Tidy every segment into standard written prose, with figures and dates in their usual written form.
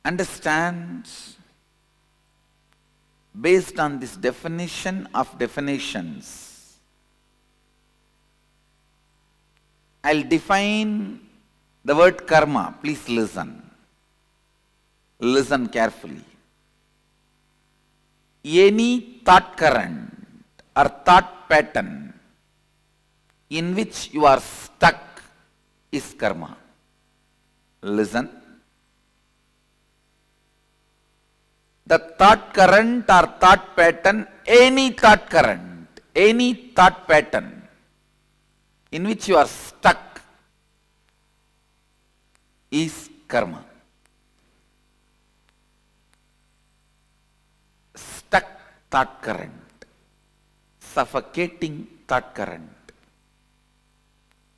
understand, based on this definition of definitions, I'll define the word karma. Please listen. Listen carefully. Any thought current or thought pattern in which you are stuck is karma. Listen. The thought current or thought pattern, any thought current, any thought pattern in which you are stuck is karma. Stuck thought current, suffocating thought current,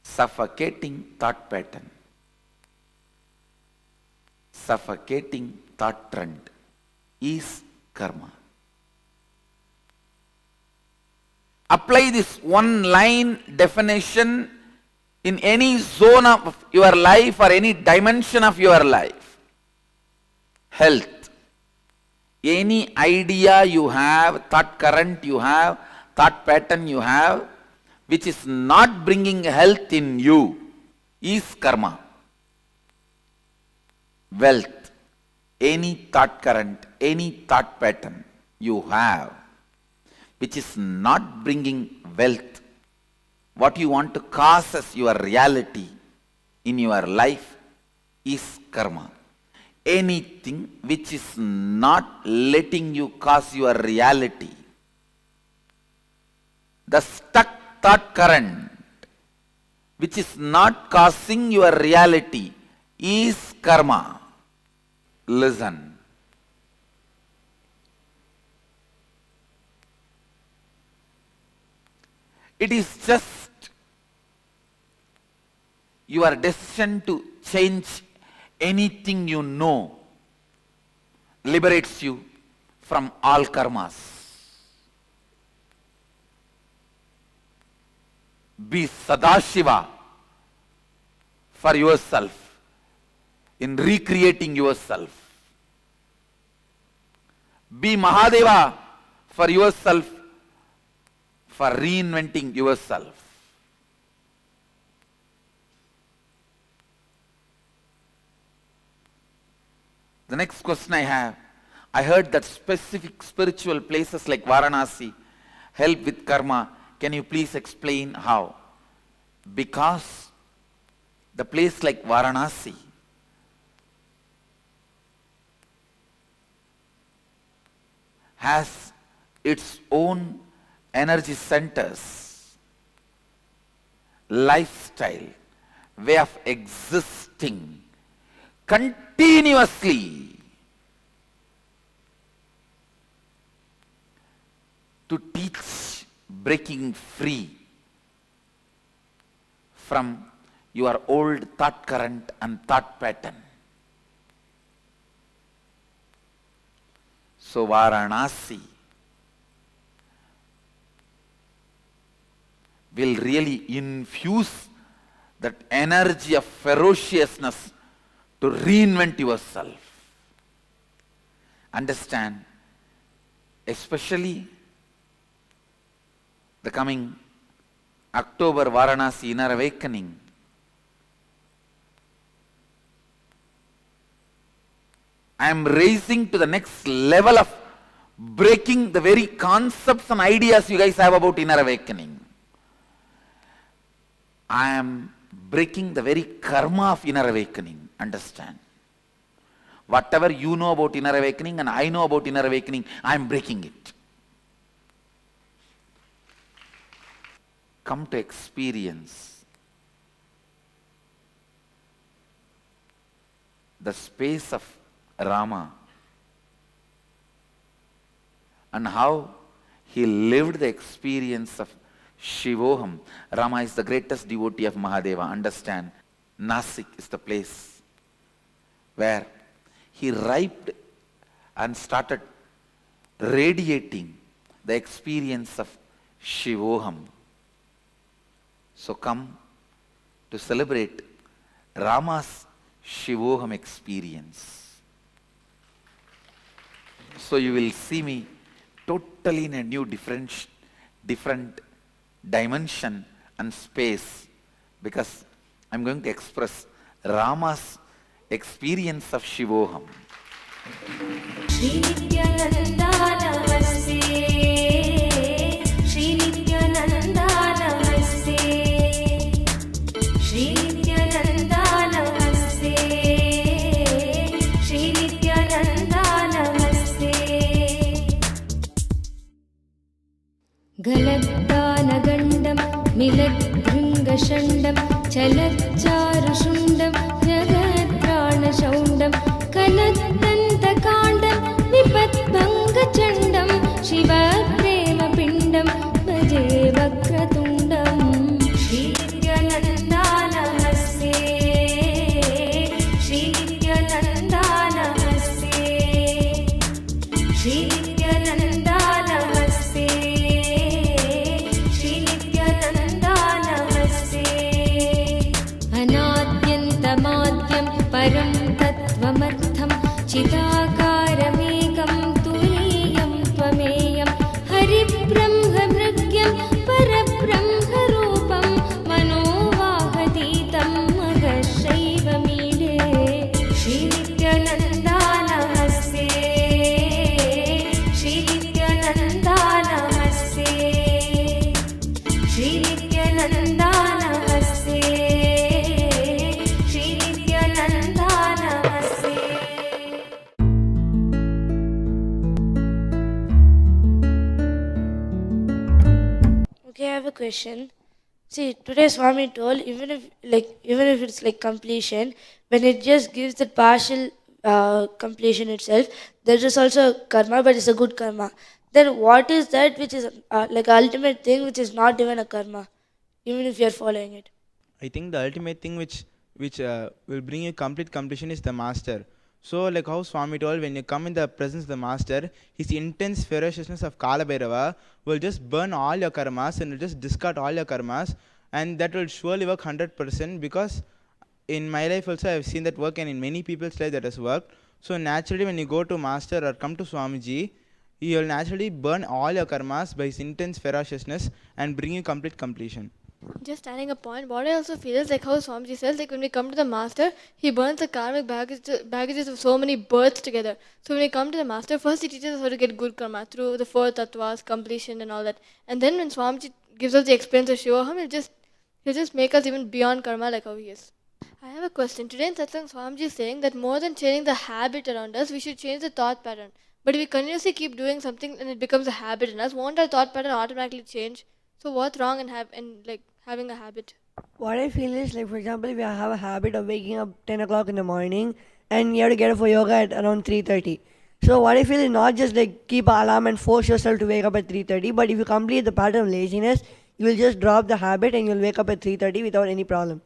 suffocating thought pattern, suffocating thought trend is karma. Apply this one line definition in any zone of your life or any dimension of your life. Health. Any idea you have, thought current you have, thought pattern you have, which is not bringing health in you, is karma. Wealth. Any thought current, any thought pattern you have, which is not bringing wealth, what you want to cause as your reality in your life, is karma. Anything which is not letting you cause your reality, the stuck thought current which is not causing your reality is karma. Listen. It is just your decision to change anything you know liberates you from all karmas. Be Sadashiva for yourself in recreating yourself. Be Mahadeva for yourself for reinventing yourself. The next question I have, I heard that specific spiritual places like Varanasi help with karma. Can you please explain how? Because the place like Varanasi has its own energy centers, lifestyle, way of existing continuously to teach breaking free from your old thought current and thought pattern. So Varanasi will really infuse that energy of ferociousness to reinvent yourself. Understand, especially the coming October Varanasi Inner Awakening. I am raising to the next level of breaking the very concepts and ideas you guys have about Inner Awakening. I am breaking the very karma of Inner Awakening. Understand? Whatever you know about Inner Awakening and I know about Inner Awakening, I am breaking it. Come to experience the space of Rama and how he lived the experience of Shivoham. Rama is the greatest devotee of Mahadeva. Understand, Nasik is the place where he ripened and started radiating the experience of Shivoham. So come to celebrate Rama's Shivoham experience. So you will see me totally in a new different dimension and space, because I'm going to express Rama's experience of Shivoham. Shri Nityananda Namaste, Shri Nityananda Namaste, Shri Nityananda Namaste, Shri Nityananda Namaste. Galaddanagandam Miladbhringashandam Chalatcharushundam Jagatpranashaundam Kanattantakandam Nipatbhangachandam Shiva Prema Pindam Bhaje Vakratundam. Shri Nityananda Namaste, Shri Nityananda Namaste, Shri Nityananda Namaste, Shri Nityananda Namaste. Anadyantamadhyam param tattvamartham चिदाकारमेकं तुरीयं त्वमेयं हरिब्रह्मभृग्यं परब्रह्मरूपं मनोवाहतीतं महशैवमीडे. Shri Nityananda नमस्ते, श्री नित्यानन्दा नमस्ते, श्री नित्यानन्दा नमस्ते, श्री नित्यानन्दा नमस्ते. Okay, I have a question. See, today Swami told even if it's like completion, when it just gives the partial completion itself, there is also karma, but it's a good karma. Then what is that which is like ultimate thing which is not even a karma, even if you are following it? I think the ultimate thing which will bring you complete completion is the master. So like how Swami told, when you come in the presence of the master, his intense ferociousness of Kala Bhairava will just burn all your karmas and will just discard all your karmas, and that will surely work 100%, because in my life also I have seen that work, and in many people's life that has worked. So naturally when you go to master or come to Swamiji, he will naturally burn all your karmas by his intense ferociousness and bring you complete completion. Just adding a point, what I also feel is like how Swamiji says, like when we come to the master, he burns the karmic baggages of so many births together. So when we come to the master, first he teaches us how to get good karma through the 4 tattvas, completion and all that. And then when Swamiji gives us the experience of Shivoham, he'll just make us even beyond karma like how he is. I have a question. Today in Satsang, Swamiji is saying that more than changing the habit around us, we should change the thought pattern. But if we continuously keep doing something and it becomes a habit in us, won't our thought pattern automatically change? So what's wrong in having a habit? What I feel is, like, for example, if you have a habit of waking up 10 o'clock in the morning and you have to get up for yoga at around 3:30. So what I feel is not just like keep an alarm and force yourself to wake up at 3:30, but if you complete the pattern of laziness, you will just drop the habit and you'll wake up at 3:30 without any problem.